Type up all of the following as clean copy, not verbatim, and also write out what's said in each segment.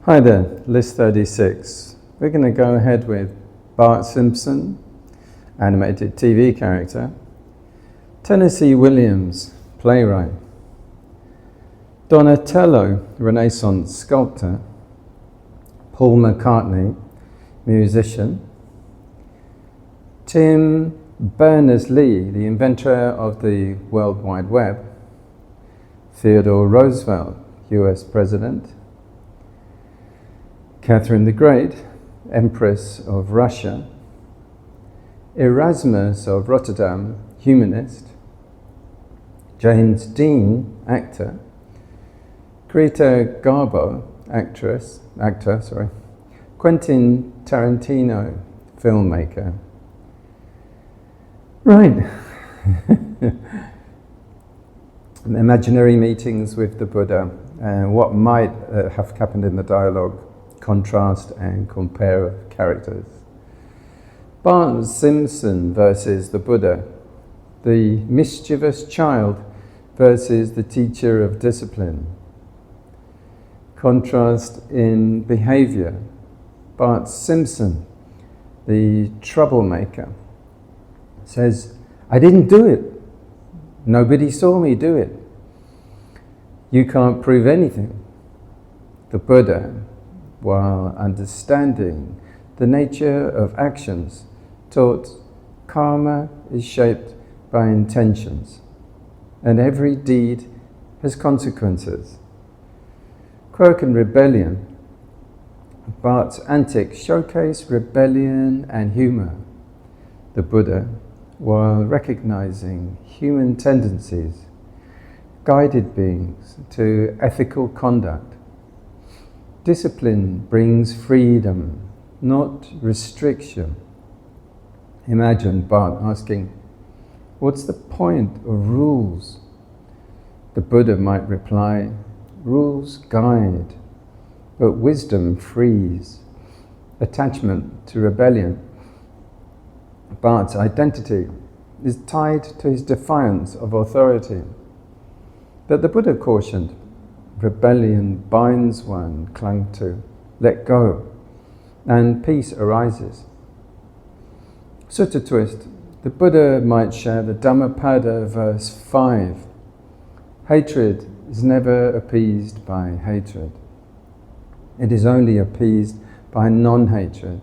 Hi there, list 36. We're going to go ahead with Bart Simpson, animated TV character, Tennessee Williams, playwright, Donatello, Renaissance sculptor, Paul McCartney, musician, Tim Berners-Lee, the inventor of the World Wide Web, Theodore Roosevelt, US President, Catherine the Great, Empress of Russia, Erasmus of Rotterdam, humanist, James Dean, actor, Greta Garbo, actor, Quentin Tarantino, filmmaker. Right. Imaginary meetings with the Buddha and what might have happened in the dialogue. Contrast and compare of characters. Bart Simpson versus the Buddha, the mischievous child versus the teacher of discipline. Contrast in behavior. Bart Simpson, the troublemaker, says, "I didn't do it. Nobody saw me do it. You can't prove anything." The Buddha, while understanding the nature of actions, taught karma is shaped by intentions, and every deed has consequences. Quirk and rebellion. Bart's antics showcase rebellion and humor. The Buddha, while recognizing human tendencies, guided beings to ethical conduct. Discipline brings freedom, not restriction. Imagine Bart asking, "What's the point of rules?" The Buddha might reply, "Rules guide, but wisdom frees." Attachment to rebellion. Bart's identity is tied to his defiance of authority. But the Buddha cautioned, rebellion binds one, clung to, let go, and peace arises. Sutta twist. The Buddha might share the Dhammapada verse 5. Hatred is never appeased by hatred. It is only appeased by non-hatred.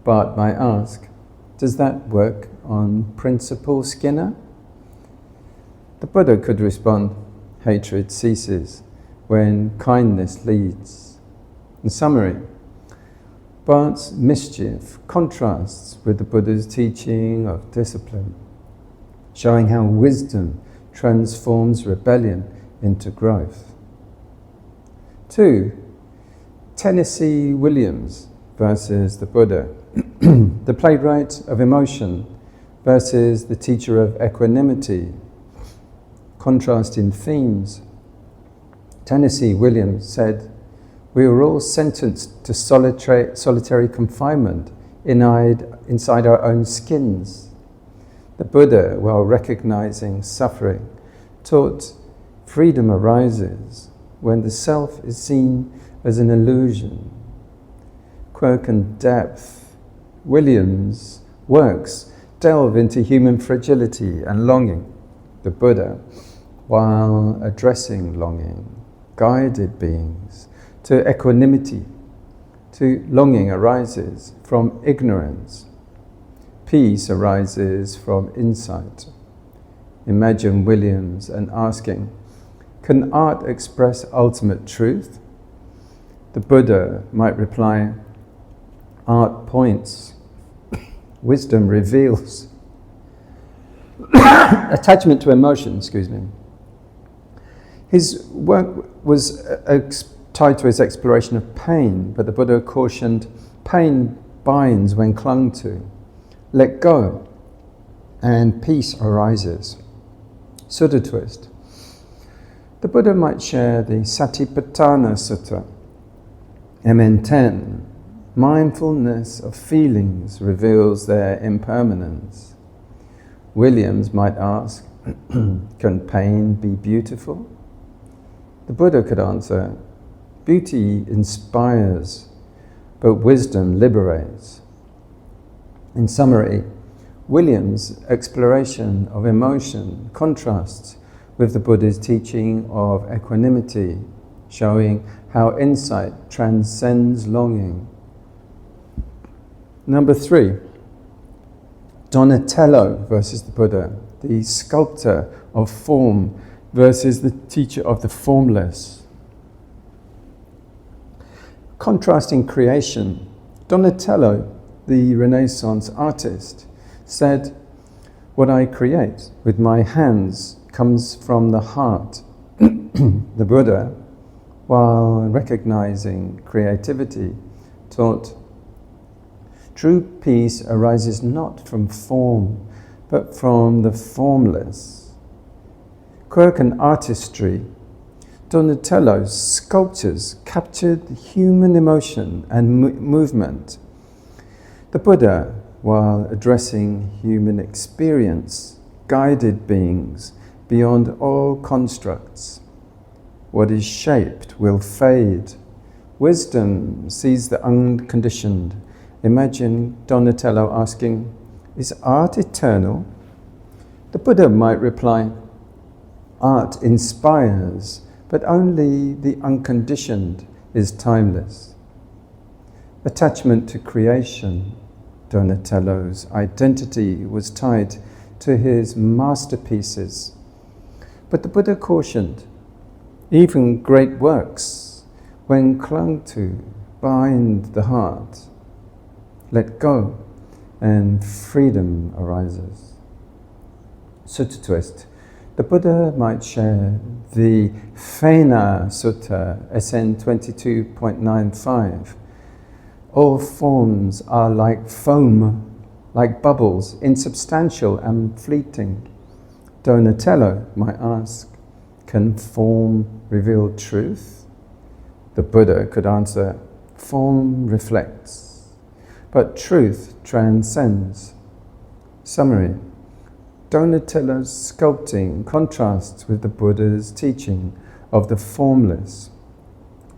Bart might ask, does that work on principle, Skinner? The Buddha could respond, hatred ceases when kindness leads. In summary, Bart's mischief contrasts with the Buddha's teaching of discipline, showing how wisdom transforms rebellion into growth. 2. Tennessee Williams versus the Buddha, the playwright of emotion versus the teacher of equanimity. Contrast in themes. Tennessee Williams said, "We were all sentenced to solitary confinement inside our own skins." The Buddha, while recognizing suffering, taught freedom arises when the self is seen as an illusion. Quirk and depth. Williams' works delve into human fragility and longing. The Buddha, while addressing longing, guided beings to equanimity. To longing arises from ignorance. Peace arises from insight. Imagine Williams and asking, can art express ultimate truth? The Buddha might reply, art points, wisdom reveals. Attachment to emotion, His work was tied to his exploration of pain, but the Buddha cautioned, pain binds when clung to. Let go, and peace arises. Sutta twist. The Buddha might share the Satipatthana Sutta, MN10. Mindfulness of feelings reveals their impermanence. Williams might ask, can pain be beautiful? The Buddha could answer, Beauty inspires, but wisdom liberates. In summary, William's exploration of emotion contrasts with the Buddha's teaching of equanimity, showing how insight transcends longing. Number 3, Donatello versus the Buddha, the sculptor of form versus the teacher of the formless. Contrasting creation, Donatello, the Renaissance artist, said, "What I create with my hands comes from the heart." The Buddha, while recognizing creativity, taught, "True peace arises not from form, but from the formless." Quirk and artistry, Donatello's sculptures captured human emotion and movement. The Buddha, while addressing human experience, guided beings beyond all constructs. What is shaped will fade. Wisdom sees the unconditioned. Imagine Donatello asking, "Is art eternal?" The Buddha might reply, "Art inspires, but only the unconditioned is timeless." Attachment to creation, Donatello's identity was tied to his masterpieces. But the Buddha cautioned, even great works, when clung to, bind the heart. Let go, and freedom arises. Sutta twist. The Buddha might share the Phena Sutta, SN 22.95. All forms are like foam, like bubbles, insubstantial and fleeting. Donatello might ask, can form reveal truth? The Buddha could answer, form reflects, but truth transcends. Summary. Donatello's sculpting contrasts with the Buddha's teaching of the formless,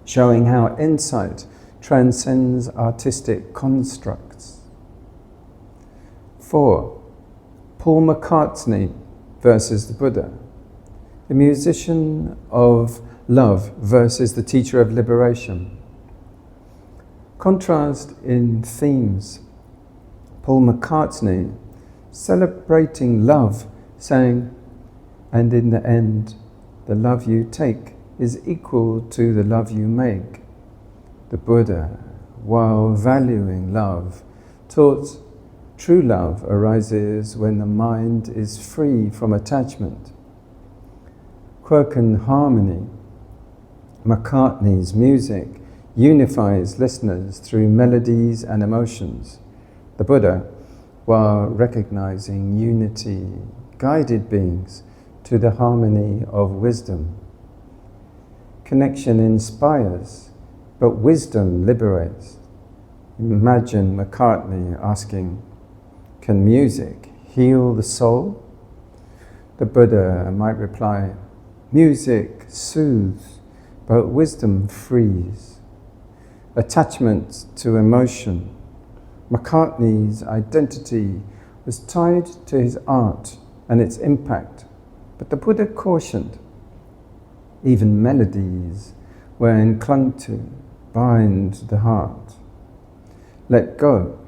showing how insight transcends artistic constructs. 4. Paul McCartney versus the Buddha, the musician of love versus the teacher of liberation. Contrast in themes. Paul McCartney, celebrating love, saying, and in the end, the love you take is equal to the love you make. The Buddha, while valuing love, taught true love arises when the mind is free from attachment. Quirk and harmony. McCartney's music unifies listeners through melodies and emotions. The Buddha, while recognizing unity, guided beings to the harmony of wisdom. Connection inspires, but wisdom liberates. Imagine McCartney asking, can music heal the soul? The Buddha might reply, music soothes, but wisdom frees. Attachment to emotion. McCartney's identity was tied to his art and its impact, but the Buddha cautioned, even melodies, when clung to, bind the heart. Let go,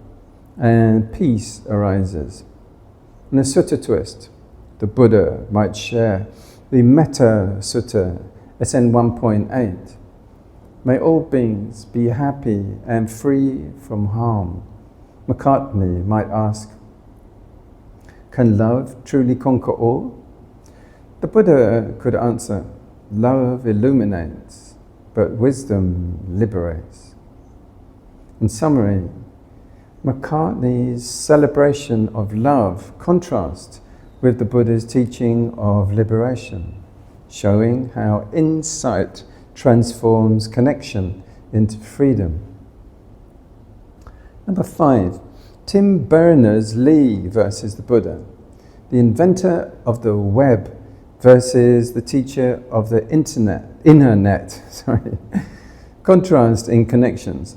and peace arises. In a sutta twist, the Buddha might share the Metta Sutta, SN 1.8. May all beings be happy and free from harm. McCartney might ask, can love truly conquer all? The Buddha could answer, love illuminates, but wisdom liberates. In summary, McCartney's celebration of love contrasts with the Buddha's teaching of liberation, showing how insight transforms connection into freedom. Number 5, Tim Berners-Lee versus the Buddha, the inventor of the web versus the teacher of the internet. Contrast in connections.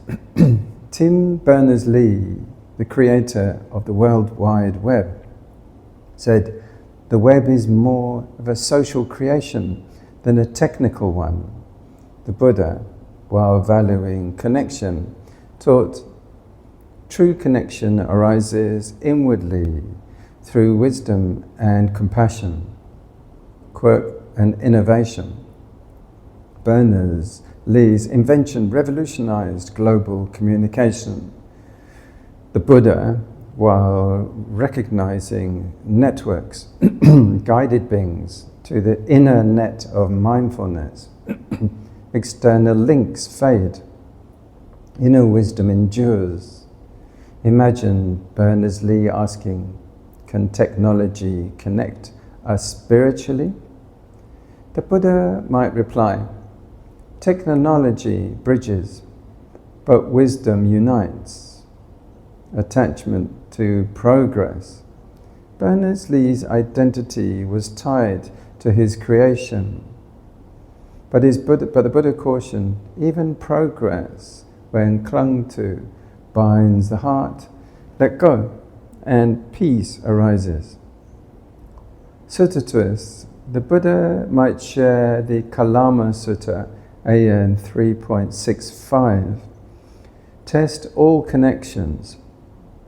Tim Berners-Lee, the creator of the World Wide Web, said, "The web is more of a social creation than a technical one." The Buddha, while valuing connection, taught, "True connection arises inwardly through wisdom and compassion, quirk and innovation." Berners-Lee's invention revolutionized global communication. The Buddha, while recognizing networks, guided beings to the inner net of mindfulness. External links fade. Inner wisdom endures. Imagine Berners-Lee asking, "Can technology connect us spiritually?" The Buddha might reply, "Technology bridges, but wisdom unites." Attachment to progress. Berners-Lee's identity was tied to his creation. But the Buddha cautioned, even progress, when clung to, binds the heart. Let go, and peace arises. Sutta twist. The Buddha might share the Kalama Sutta, AN 3.65. Test all connections.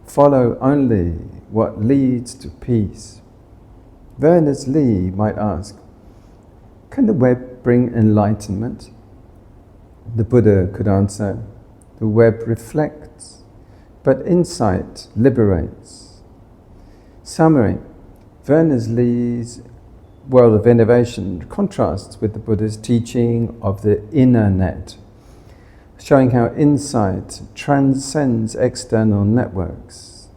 Follow only what leads to peace. Berners-Lee might ask, can the web bring enlightenment? The Buddha could answer, the web reflects, but insight liberates. Summary. Berners-Lee's world of innovation contrasts with the Buddha's teaching of the inner net, showing how insight transcends external networks.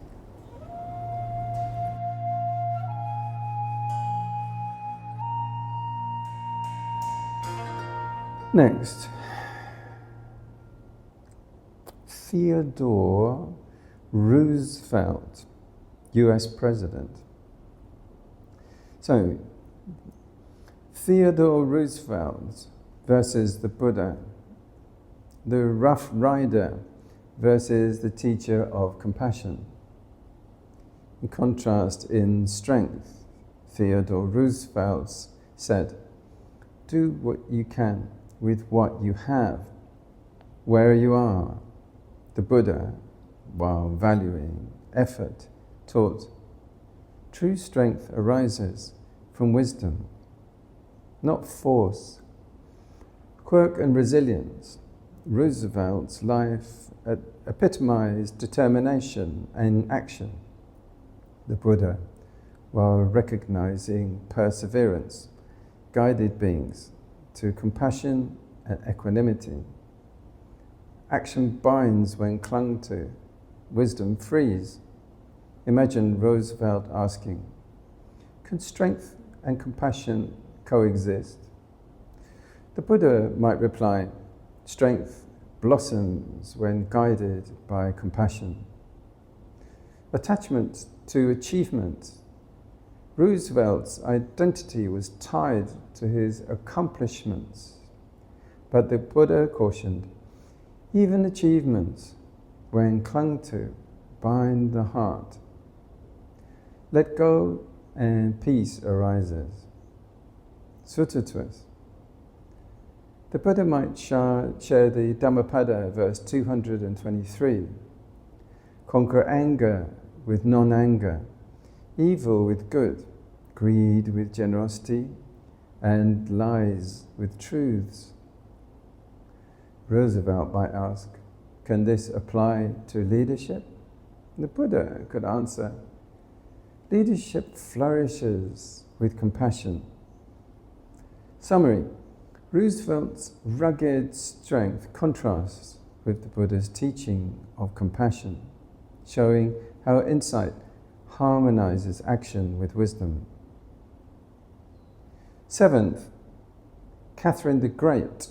Next, Theodore Roosevelt, US President. So, Theodore Roosevelt versus the Buddha, the Rough Rider versus the teacher of compassion. In contrast in strength, Theodore Roosevelt said, do what you can with what you have, where you are. The Buddha, while valuing effort, taught, true strength arises from wisdom, not force. Quirk and resilience. Roosevelt's life epitomized determination and action. The Buddha, while recognizing perseverance, guided beings to compassion and equanimity. Action binds when clung to, wisdom frees. Imagine Roosevelt asking, can strength and compassion coexist? The Buddha might reply, strength blossoms when guided by compassion. Attachment to achievement. Roosevelt's identity was tied to his accomplishments, but the Buddha cautioned, even achievements, when clung to, bind the heart. Let go and peace arises. Sutta twist. The Buddha might share the Dhammapada, verse 223. Conquer anger with non-anger, evil with good, greed with generosity, and lies with truths. Roosevelt might ask, can this apply to leadership? The Buddha could answer, leadership flourishes with compassion. Summary. Roosevelt's rugged strength contrasts with the Buddha's teaching of compassion, showing how insight harmonizes action with wisdom. Seventh, Catherine the Great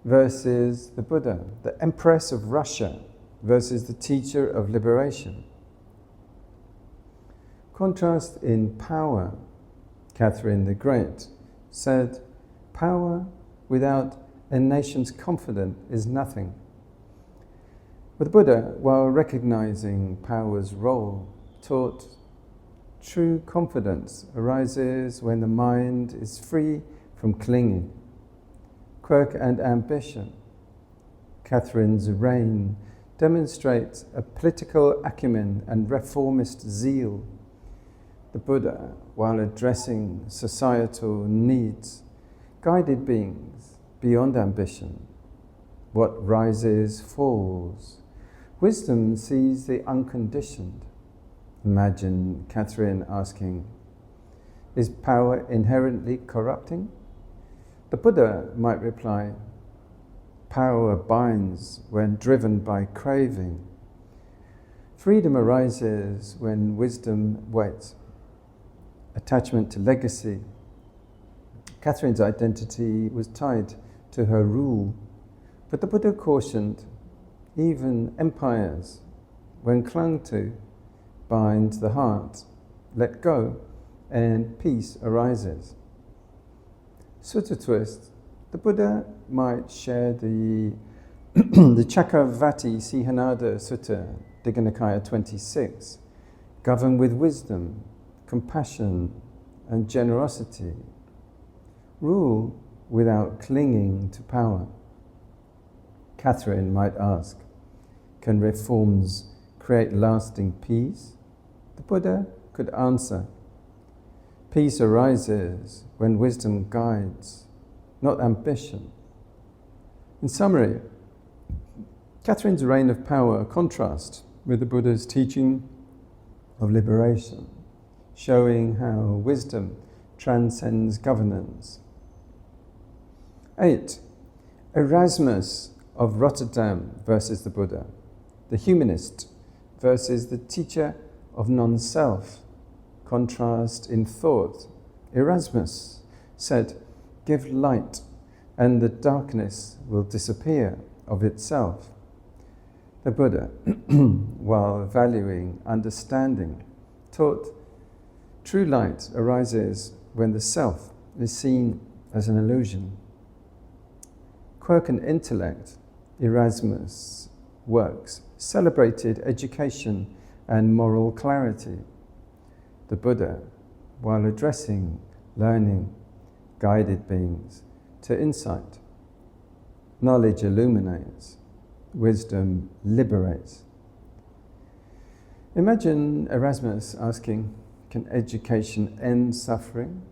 versus the Buddha, the Empress of Russia versus the teacher of liberation. Contrast in power. Catherine the Great said, power without a nation's confidence is nothing. But the Buddha, while recognizing power's role, taught true confidence arises when the mind is free from clinging, quirk and ambition. Catherine's reign demonstrates a political acumen and reformist zeal. The Buddha, while addressing societal needs, guided beings beyond ambition. What rises falls. Wisdom sees the unconditioned. Imagine Catherine asking, is power inherently corrupting? The Buddha might reply, power binds when driven by craving. Freedom arises when wisdom waits. Attachment to legacy. Catherine's identity was tied to her rule, but the Buddha cautioned, even empires, when clung to, bind the heart, let go, and peace arises. Sutta twist. The Buddha might share the Chakkavatti Sihanada Sutta, Digha Nikaya 26, govern with wisdom, compassion, and generosity. Rule without clinging to power. Catherine might ask, can reforms create lasting peace? The Buddha could answer, peace arises when wisdom guides, not ambition. In summary, Catherine's reign of power contrasts with the Buddha's teaching of liberation, showing how wisdom transcends governance. 8. Erasmus of Rotterdam versus the Buddha, the humanist versus the teacher of non-self. Contrast in thought. Erasmus said, give light and the darkness will disappear of itself. The Buddha, while valuing understanding, taught true light arises when the self is seen as an illusion. Quirk and intellect, Erasmus' works celebrated education and moral clarity. The Buddha, while addressing learning, guided beings to insight. Knowledge illuminates, wisdom liberates. Imagine Erasmus asking, can education end suffering?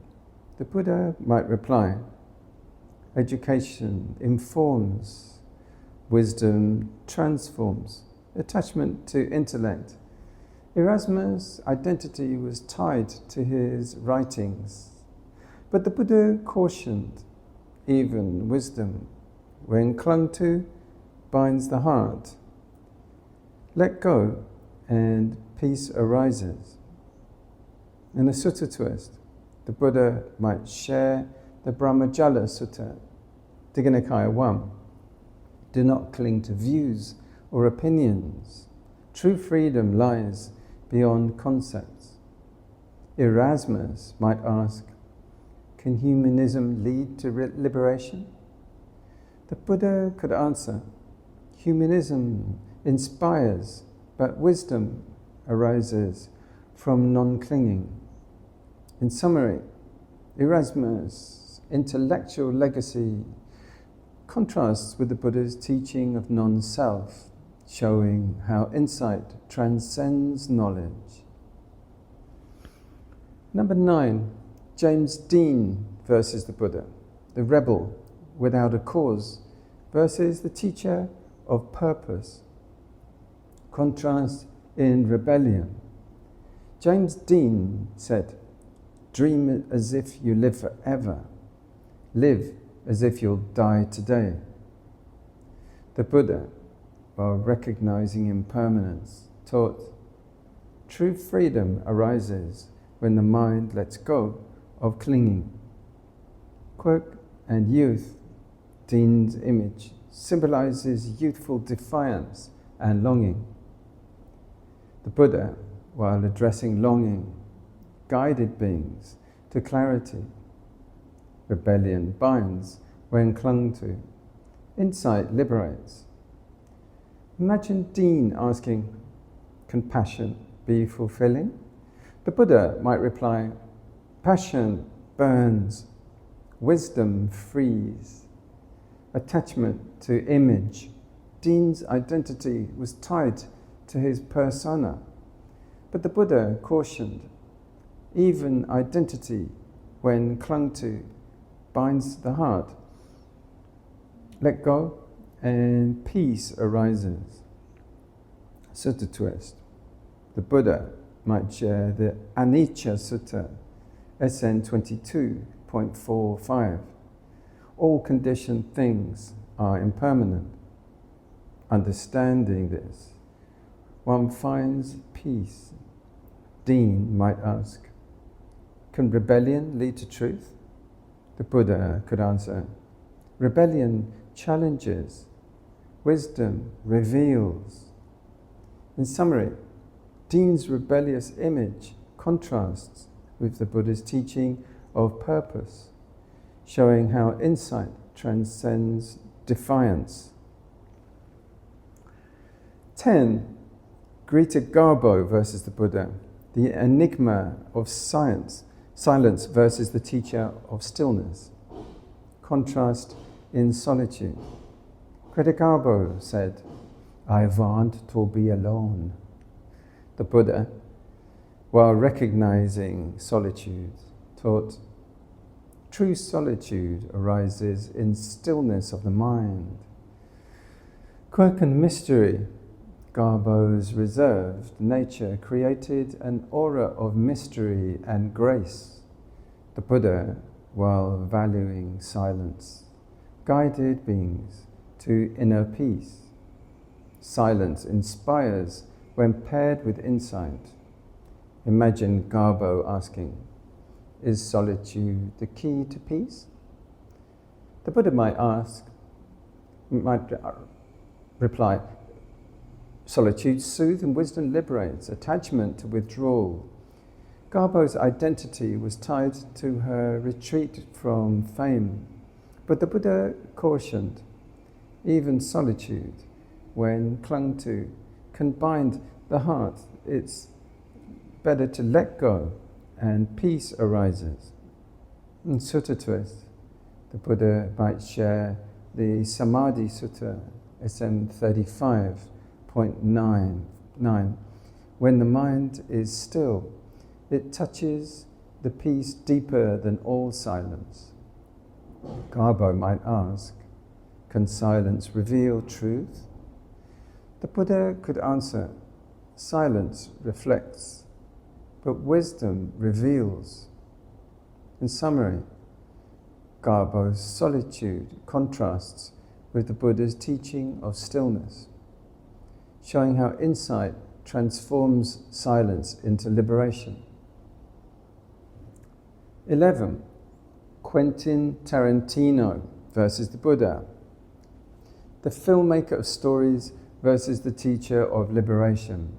The Buddha might reply, education informs, wisdom transforms. Attachment to intellect. Erasmus' identity was tied to his writings, but the Buddha cautioned, even wisdom, when clung to, binds the heart. Let go and peace arises. In a sutta twist, the Buddha might share the Brahmajala Sutta, Digha Nikaya 1. Do not cling to views or opinions. True freedom lies beyond concepts. Erasmus might ask, can humanism lead to liberation? The Buddha could answer, humanism inspires, but wisdom arises from non-clinging. In summary, Erasmus' intellectual legacy contrasts with the Buddha's teaching of non-self, showing how insight transcends knowledge. Number 9, James Dean versus the Buddha, the rebel without a cause versus the teacher of purpose. Contrast in rebellion. James Dean said, dream as if you live forever. Live as if you'll die today. The Buddha, while recognizing impermanence, taught, true freedom arises when the mind lets go of clinging. Quirk and youth, Dean's image, symbolizes youthful defiance and longing. The Buddha, while addressing longing, guided beings to clarity. Rebellion binds when clung to, Insight liberates. Imagine Dean asking, can passion be fulfilling? The Buddha might reply, passion burns, wisdom frees. Attachment to image. Dean's identity was tied to his persona. But the Buddha cautioned, even identity, when clung to, binds the heart. Let go and peace arises. Sutta twist. The Buddha might share the Anicca Sutta, SN 22.45. All conditioned things are impermanent. Understanding this, one finds peace. Dean might ask, can rebellion lead to truth? The Buddha could answer, rebellion challenges, wisdom reveals. In summary, Dean's rebellious image contrasts with the Buddha's teaching of purpose, showing how insight transcends defiance. 10. Greta Garbo versus the Buddha, the enigma of silence versus the teacher of stillness. Contrast in solitude. Greta Garbo said, I want to be alone. The Buddha, while recognizing solitude, taught, true solitude arises in stillness of the mind. Quirk and mystery. Garbo's reserved nature created an aura of mystery and grace. The Buddha, while valuing silence, guided beings to inner peace. Silence inspires when paired with insight. Imagine Garbo asking, is solitude the key to peace? The Buddha might reply, solitude soothes and wisdom liberates, attachment to withdrawal. Garbo's identity was tied to her retreat from fame, but the Buddha cautioned, even solitude, when clung to, can bind the heart. It's better to let go, and peace arises. In Sutta twist, the Buddha might share the Samadhi Sutta, SM 35.9. When the mind is still, it touches the peace deeper than all silence. Garbo might ask, can silence reveal truth? The Buddha could answer, silence reflects, but wisdom reveals. In summary, Garbo's solitude contrasts with the Buddha's teaching of stillness, showing how insight transforms silence into liberation. 11. Quentin Tarantino versus the Buddha, the filmmaker of stories versus the teacher of liberation.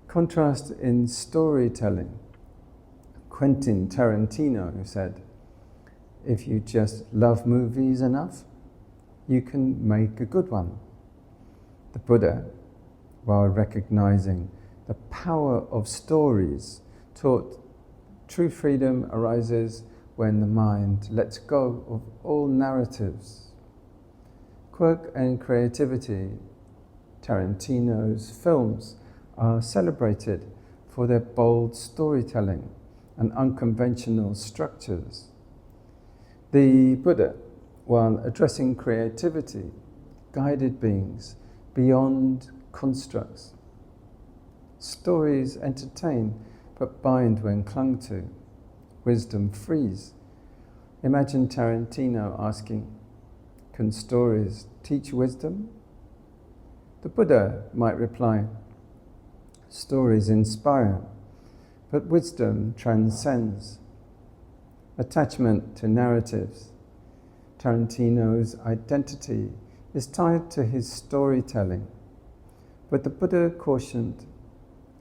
Contrast in storytelling. Quentin Tarantino said, if you just love movies enough, you can make a good one. The Buddha, while recognizing the power of stories, taught true freedom arises when the mind lets go of all narratives. Quirk and creativity. Tarantino's films are celebrated for their bold storytelling and unconventional structures. The Buddha, while addressing creativity, guided beings beyond constructs. Stories entertain, but bind when clung to. Wisdom frees. Imagine Tarantino asking, can stories teach wisdom? The Buddha might reply, stories inspire, but wisdom transcends. Attachment to narratives. Tarantino's identity is tied to his storytelling, but the Buddha cautioned,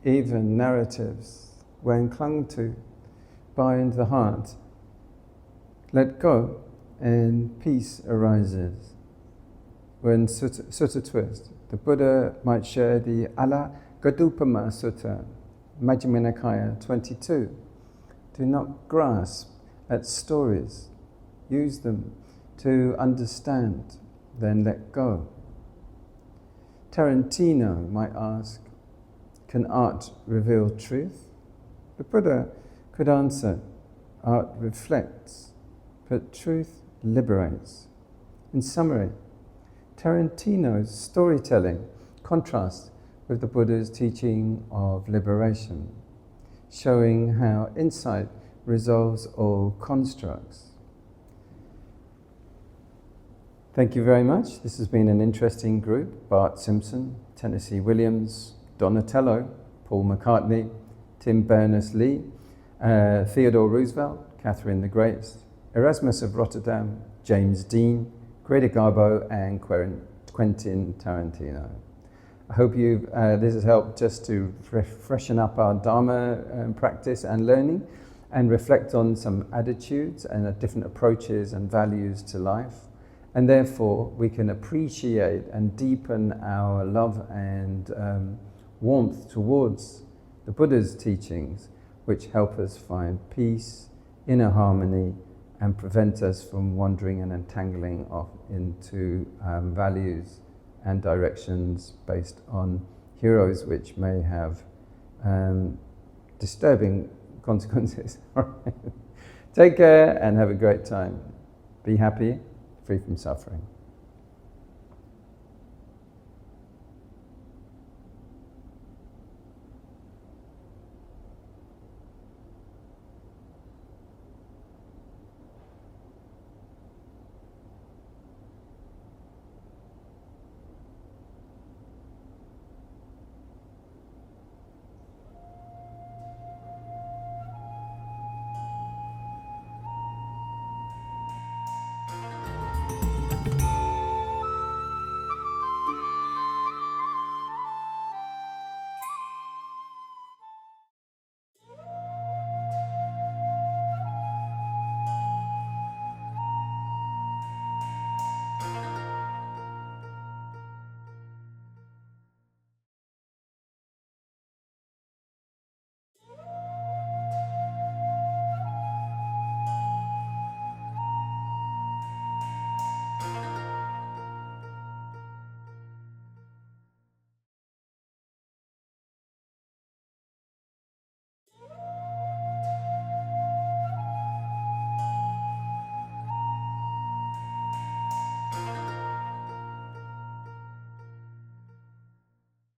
even narratives, when clung to, bind the heart. Let go and peace arises. When Sutta twist, the Buddha might share the Alagaddupama Sutta, Majjhima Nikaya 22. Do not grasp at stories. Use them to understand, then let go. Tarantino might ask, can art reveal truth? The Buddha could answer, art reflects, but truth liberates. In summary, Tarantino's storytelling contrasts with the Buddha's teaching of liberation, showing how insight resolves all constructs. Thank you very much. This has been an interesting group. Bart Simpson, Tennessee Williams, Donatello, Paul McCartney, Tim Berners-Lee, Theodore Roosevelt, Catherine the Great, Erasmus of Rotterdam, James Dean, Greta Garbo, and Quentin Tarantino. I hope this has helped just to freshen up our Dharma practice and learning, and reflect on some attitudes and different approaches and values to life. And therefore, we can appreciate and deepen our love and warmth towards the Buddha's teachings, which help us find peace, inner harmony, and prevent us from wandering and entangling off into values and directions based on heroes which may have disturbing consequences. Take care and have a great time. Be happy, free from suffering.